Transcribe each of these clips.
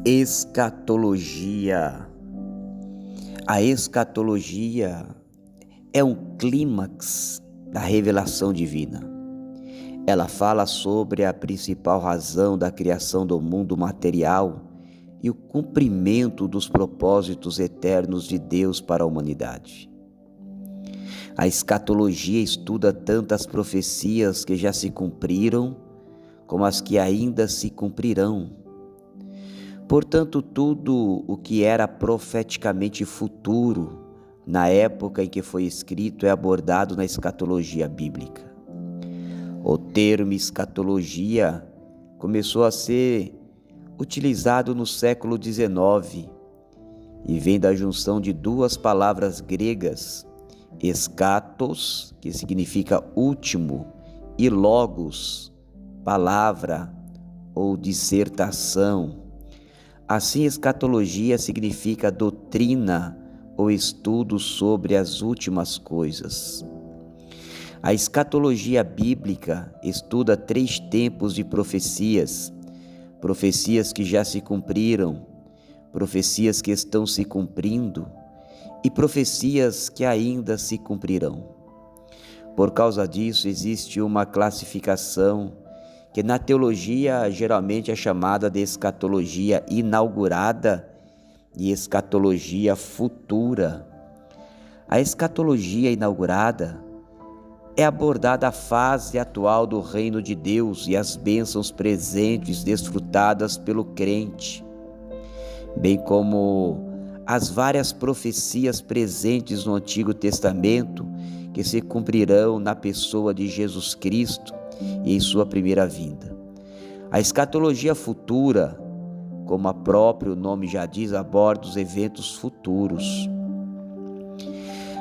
Escatologia. A escatologia é um clímax da revelação divina. Ela fala sobre a principal razão da criação do mundo material e o cumprimento dos propósitos eternos de Deus para a humanidade. A escatologia estuda tantas profecias que já se cumpriram, como as que ainda se cumprirão. Portanto, tudo o que era profeticamente futuro, na época em que foi escrito, é abordado na escatologia bíblica. O termo escatologia começou a ser utilizado no século XIX e vem da junção de duas palavras gregas, eschatos, que significa último, e logos, palavra ou dissertação. Assim, escatologia significa doutrina ou estudo sobre as últimas coisas. A escatologia bíblica estuda 3 tempos de profecias: profecias que já se cumpriram, profecias que estão se cumprindo e profecias que ainda se cumprirão. Por causa disso, existe uma classificação que na teologia geralmente é chamada de escatologia inaugurada e escatologia futura. A escatologia inaugurada é abordada a fase atual do reino de Deus e as bênçãos presentes desfrutadas pelo crente, bem como as várias profecias presentes no Antigo Testamento que se cumprirão na pessoa de Jesus Cristo e em sua primeira vinda. A escatologia futura, como o próprio nome já diz, aborda os eventos futuros.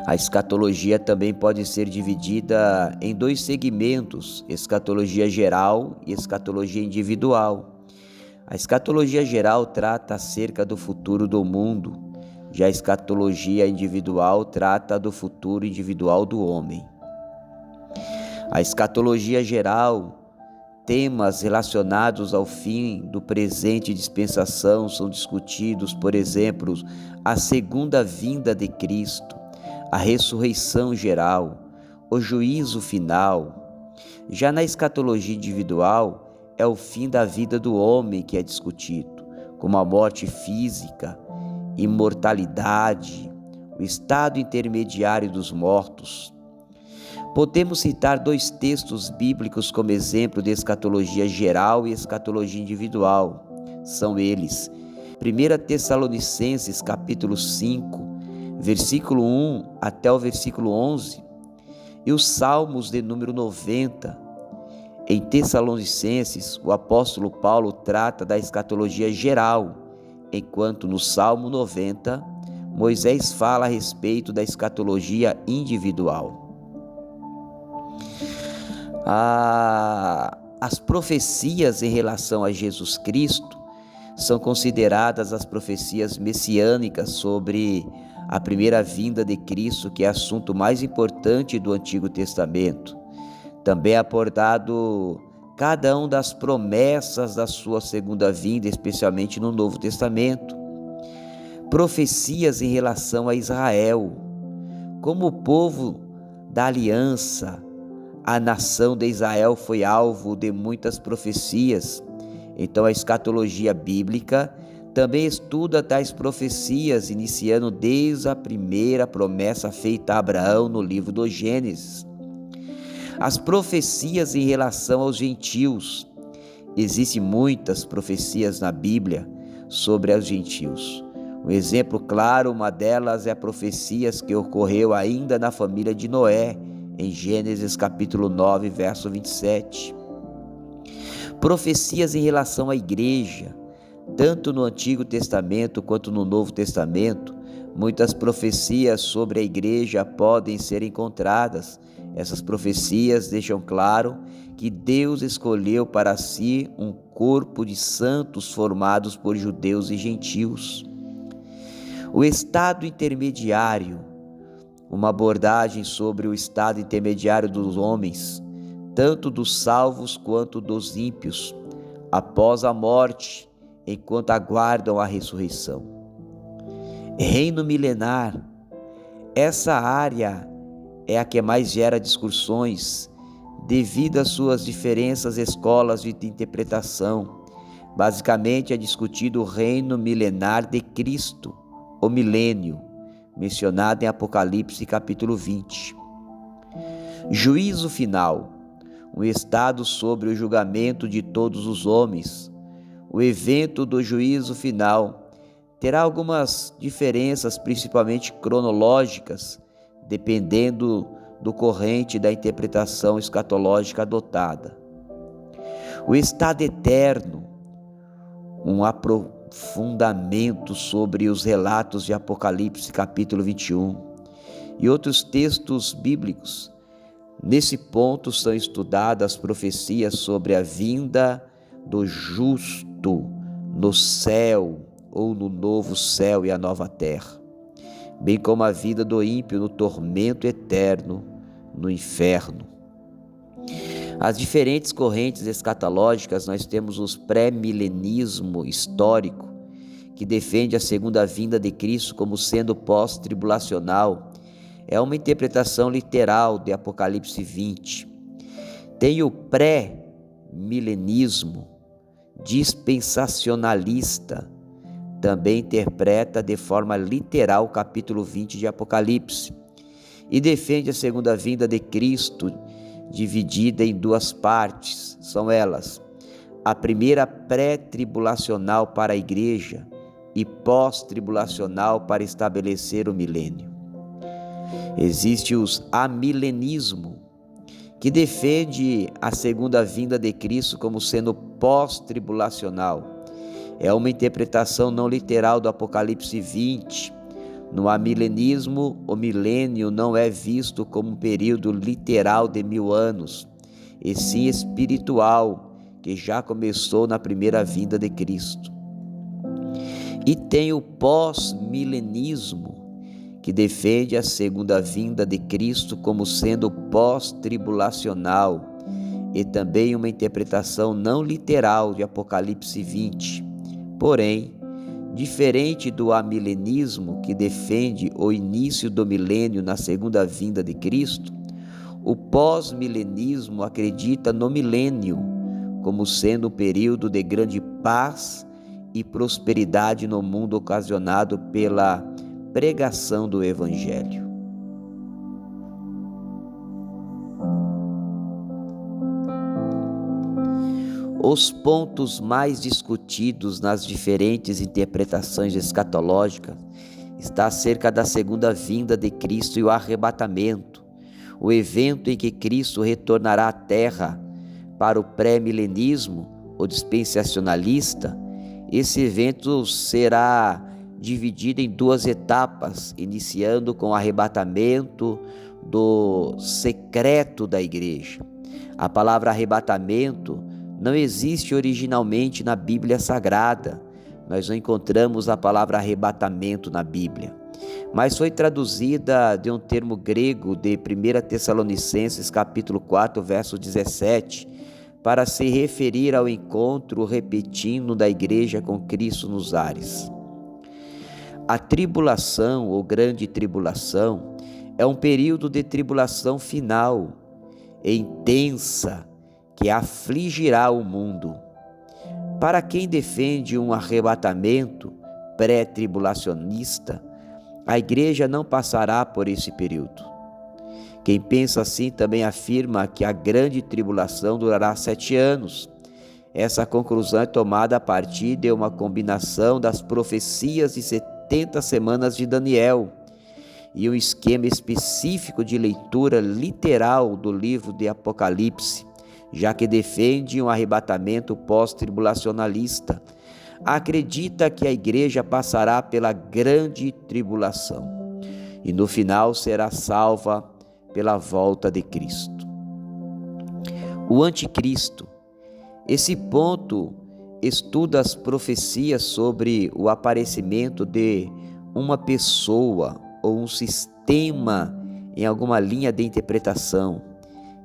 A escatologia também pode ser dividida em 2 segmentos: escatologia geral e escatologia individual. A escatologia geral trata acerca do futuro do mundo, já a escatologia individual trata do futuro individual do homem. A escatologia geral, temas relacionados ao fim do presente dispensação são discutidos, por exemplo, a segunda vinda de Cristo, a ressurreição geral, o juízo final. Já na escatologia individual, é o fim da vida do homem que é discutido, como a morte física, imortalidade, o estado intermediário dos mortos. Podemos citar 2 textos bíblicos como exemplo de escatologia geral e escatologia individual. São eles: 1 Tessalonicenses capítulo 5, versículo 1 até o versículo 11, e os Salmos de número 90. Em Tessalonicenses, o apóstolo Paulo trata da escatologia geral, enquanto no Salmo 90, Moisés fala a respeito da escatologia individual. As profecias em relação a Jesus Cristo são consideradas as profecias messiânicas sobre a primeira vinda de Cristo, que é o assunto mais importante do Antigo Testamento. Também é abordado cada uma das promessas da sua segunda vinda, especialmente no Novo Testamento. Profecias em relação a Israel, como o povo da aliança. A nação de Israel foi alvo de muitas profecias. Então a escatologia bíblica também estuda tais profecias, iniciando desde a primeira promessa feita a Abraão no livro do Gênesis. As profecias em relação aos gentios. Existem muitas profecias na Bíblia sobre os gentios. Um exemplo claro, uma delas é a profecia que ocorreu ainda na família de Noé, em Gênesis capítulo 9, verso 27. Profecias em relação à igreja, tanto no Antigo Testamento quanto no Novo Testamento, muitas profecias sobre a igreja podem ser encontradas. Essas profecias deixam claro que Deus escolheu para si um corpo de santos formados por judeus e gentios. O estado intermediário, uma abordagem sobre o estado intermediário dos homens, tanto dos salvos quanto dos ímpios, após a morte, enquanto aguardam a ressurreição. Reino milenar. Essa área é a que mais gera discussões devido às suas diferentes escolas de interpretação. Basicamente é discutido o reino milenar de Cristo, o milênio, mencionado em Apocalipse capítulo 20. Juízo final, um estado sobre o julgamento de todos os homens. O evento do juízo final terá algumas diferenças, principalmente cronológicas, dependendo do corrente da interpretação escatológica adotada. O estado eterno, um aprofundamento sobre os relatos de Apocalipse capítulo 21 e outros textos bíblicos. Nesse ponto são estudadas profecias sobre a vinda do justo no céu ou no novo céu e a nova terra, bem como a vida do ímpio no tormento eterno no inferno. As diferentes correntes escatológicas, nós temos o pré-milenismo histórico, que defende a segunda vinda de Cristo como sendo pós-tribulacional. É uma interpretação literal de Apocalipse 20. Tem o pré-milenismo dispensacionalista, também interpreta de forma literal o capítulo 20 de Apocalipse e defende a segunda vinda de Cristo, dividida em duas partes. São elas: a primeira pré-tribulacional para a igreja e pós-tribulacional para estabelecer o milênio. Existe o amilenismo, que defende a segunda vinda de Cristo como sendo pós-tribulacional. É uma interpretação não literal do Apocalipse 20. No amilenismo, o milênio não é visto como um período literal de 1000 anos, e sim espiritual, que já começou na primeira vinda de Cristo. E tem o pós-milenismo, que defende a segunda vinda de Cristo como sendo pós-tribulacional, e também uma interpretação não literal de Apocalipse 20. Porém, diferente do amilenismo, que defende o início do milênio na segunda vinda de Cristo, o pós-milenismo acredita no milênio como sendo um período de grande paz e prosperidade no mundo ocasionado pela pregação do Evangelho. Os pontos mais discutidos nas diferentes interpretações escatológicas está acerca da segunda vinda de Cristo e o arrebatamento, o evento em que Cristo retornará à terra. Para o pré-milenismo, o dispensacionalista, esse evento será dividido em duas etapas, iniciando com o arrebatamento do secreto da igreja. A palavra arrebatamento não existe originalmente na Bíblia Sagrada. Nós não encontramos a palavra arrebatamento na Bíblia, mas foi traduzida de um termo grego de 1 Tessalonicenses capítulo 4, verso 17, para se referir ao encontro repentino da igreja com Cristo nos ares. A tribulação ou grande tribulação é um período de tribulação final e intensa que afligirá o mundo. Para quem defende um arrebatamento pré-tribulacionista, a igreja não passará por esse período. Quem pensa assim também afirma que a grande tribulação durará 7 anos. Essa conclusão é tomada a partir de uma combinação das profecias de 70 semanas de Daniel e um esquema específico de leitura literal do livro de Apocalipse, já que defende um arrebatamento pós-tribulacionalista. Acredita que a igreja passará pela grande tribulação e no final será salva pela volta de Cristo. O anticristo. Esse ponto estuda as profecias sobre o aparecimento de uma pessoa ou um sistema em alguma linha de interpretação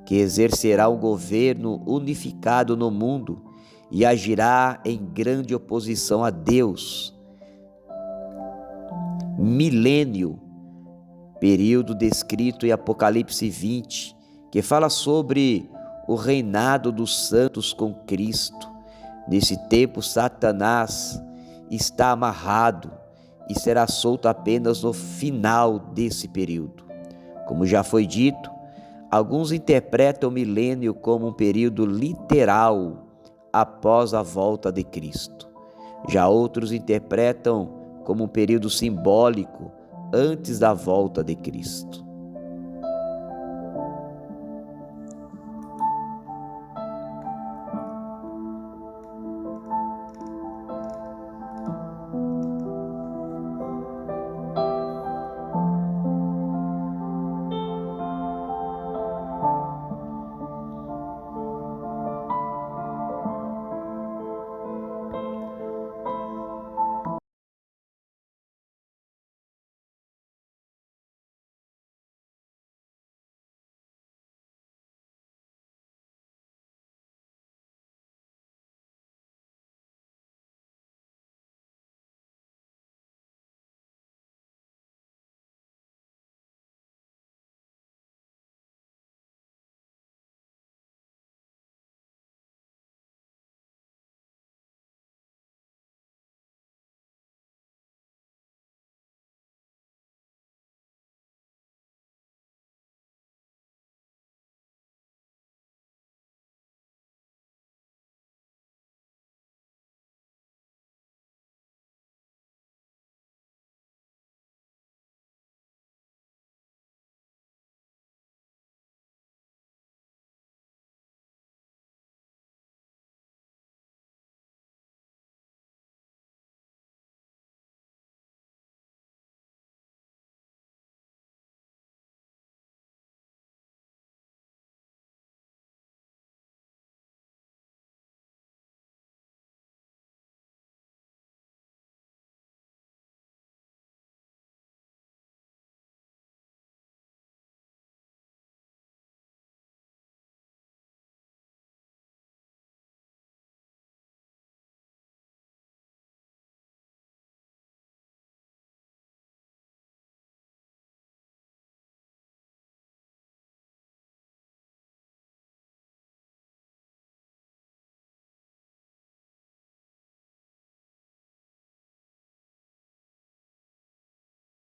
que exercerá um governo unificado no mundo e agirá em grande oposição a Deus. Milênio, período descrito em Apocalipse 20, que fala sobre o reinado dos santos com Cristo. Nesse tempo, Satanás está amarrado e será solto apenas no final desse período. Como já foi dito, alguns interpretam o milênio como um período literal após a volta de Cristo. Já outros interpretam como um período simbólico antes da volta de Cristo.